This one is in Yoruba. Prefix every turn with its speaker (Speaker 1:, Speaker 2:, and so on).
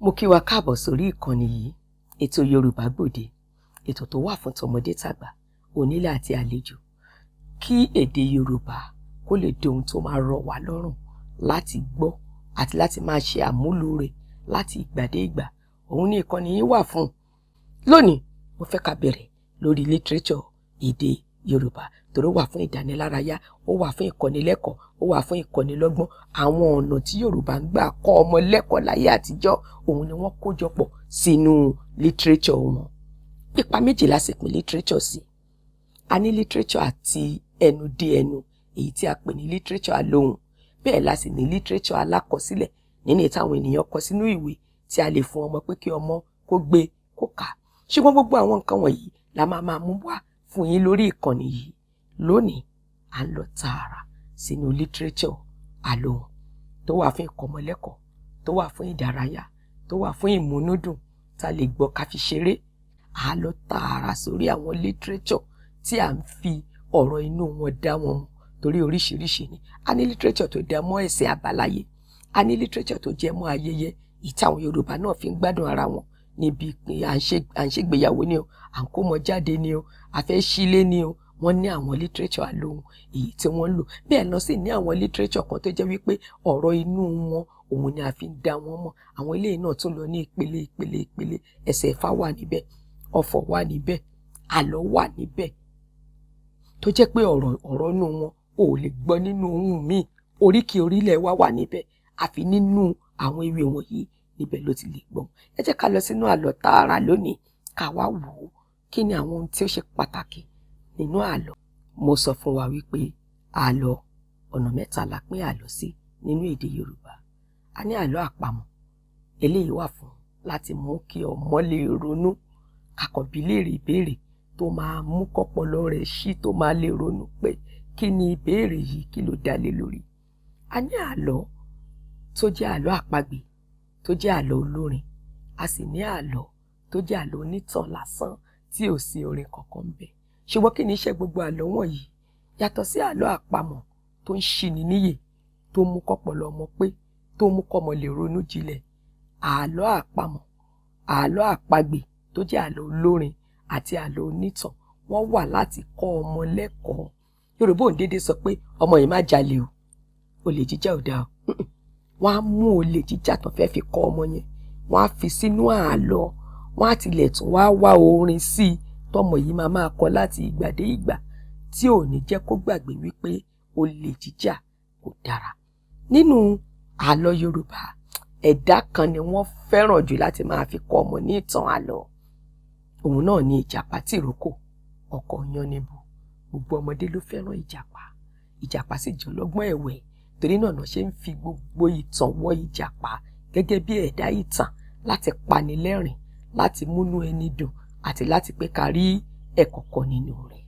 Speaker 1: Mo kí wa káàbọ̀ sórí ìkànnì yìí, ètò Yorùbá Gbòde, ètò tó wà fún tọmọdé tàgbà, onílé àti àlejò, kí èdè Yorùbá kó lè di ohun tó máa rọ̀ wá lọ́rùn láti gbọ́ àti láti máa ṣe àmúlò rẹ̀ láti ìgbà dé ìgbà. Òun ni ìkànnì yìí wà fún. Lónìí, mo fẹ́ ká bẹ̀rẹ̀ lórí literature èdè Yorùbá, torí ó wà fún ìdánilárayá, ó wà fún ìkọ́nilẹ́kọ̀ọ́, ó wà fún ìkọ́nilọ́gbọ́n. Àwọn ọ̀nà tí Yorùbá ń gbà kọ́ ọmọ lẹ́kọ̀ọ́ láyé àtijọ́, òun ni wọ́n kó jọpọ̀ sínú literature wọn. Ipa méjì la sì pín literature sí. A ní literature àti ẹnu dé ẹnu, èyí tí a pè ní literature alóhùn. Bẹ́ẹ̀ la sì ní literature alákọsílẹ̀, nínú táwọn ènìyàn kọ sínú ìwé tí a lè fún ọmọ pé kí ọmọ kó gbé kó kà. Ṣùgbọ́n gbogbo àwọn nǹkan wọ̀nyí la máa mú wá fún yín lórí ìkànnì yìí. Lónìí, à ń lọ tààrà sínú literature alóhùn tó wà fún ìkọ́mọlẹ́kọ̀ọ́, tó wà fún ìdárayá, tó wà fún ìmúnúdùn, tá lè gbọ́ ká fi ṣeré. À lọ tààrà sórí àwọn literature tí à ń fi ọ̀rọ̀ inú wọn dá wọn mọ̀, torí oríṣiríṣi ni. A ní literature tó dá mọ́ ẹ̀sìn àbáláyé, a ní literature tó jẹ́ mọ́ ayẹyẹ, ìtàwọn Yorùbá náà fi ń gbádùn ara wọn níbi pé à ń ṣègbéyàwó ni o, à ń kó mọ jáde ni o, a fẹ́ sílé ni o. Wọ́n ní àwọn literature alóhùn èyí tí wọ́n ń lò. Bẹ́ẹ̀ náà sì ní àwọn literature kan tó jẹ́ wípé ọ̀rọ̀ inú wọn òun ni a fi ń dá wọn mọ̀. Àwọn eléyìí náà tún lọ ní ìpele. Ẹsẹ̀ Ẹ̀fà wà níbẹ̀, Ọ̀fọ̀ wà níbẹ̀, Àlọ́ wà níbẹ̀, tó jẹ́ pé ọ̀rọ̀ inú wọn ò lè gbọ́ nínú ohun míì. Oríkì orílẹ̀ wa wà níbẹ̀, àfi nínú àwọn ewé wọ̀nyí níbẹ̀ ló ti lè gbọ́. Ẹ jẹ́ ká lọ sínú àlọ́ tààrà lónìí, ká wá wò ó kí ni àwọn ohun tí ó ṣe pàtàkì nínú àlọ́. Mo sọ fún wa wípé àlọ́ ọ̀nà mẹ́ta la pín àlọ́ sí nínú èdè Yorùbá. A ní àlọ́ àpamọ̀, eléyìí wà fún láti mú kí ọmọ lè ronú, àkọ́bí léèrè ìbéèrè tó máa mú kọ́pọlọ rẹ̀ ṣí, tó máa lè ronú pé kí ni ìbéèrè yìí, kí ló dá lé lórí. A ní àlọ́ tó jẹ́ àlọ́ àpagbè, tó jẹ́ àlọ́ olórin. A sì ní àlọ́ tó jẹ́ àlọ́ onítàn lásán tí ò sí orin kankan ń bẹ. Ṣùgbọ́n kí ni iṣẹ́ gbogbo àlọ́ wọ̀nyí? Yàtọ̀ sí àlọ́ àpamọ̀ tó ń ṣini níyè, tó mú kọ́pọlọ ọmọ pé, tó mú kọ́mọ lè ronú jinlẹ̀. Àlọ́ àpamọ̀, àlọ́ àpagbè tó jẹ́ àlọ́ olórin àti àlọ́ onítàn, wọ́n wà láti kọ́ ọmọ lẹ́kọ̀ọ́. Yorùbá ò dédé sọ pé ọmọ yìí má jalè o, olè jíjà ò dáa o. Wọ́n á mú olè jíjà tó fẹ́ fi kọ́ ọmọ yẹn, wọ́n á fi sínú àlọ́, wọ́n á tilẹ̀ tún wá orin sí i tọmọ yìí máa kọ láti ìgbà dé ìgbà, tí ò ní jẹ́ kó gbàgbé wípé olè jíjà kò dára. Nínú àlọ́ Yorùbá, ẹ̀dá kan ni wọ́n fẹ́ràn jù láti máa fi kọ́ ọmọ ní ìtàn àlọ́. Òun náà ni Ìjàpá tìrókò, ọkọ Yáníbo. Gbogbo ọmọdé ló fẹ́ràn Ìjàpá. Ìjàpá sì jẹ́ ọlọ́gbọ́n ẹ̀wẹ̀, torí náà ṣe ń fi gbogbo ìtàn wọ Ìjàpá gẹ́gẹ́ bí ẹ̀dá ìtàn láti pani lẹ́rìn, láti múnú ẹni dùn, àti láti pé ká rí ẹ̀kọ́ kọ́ nínú rẹ̀.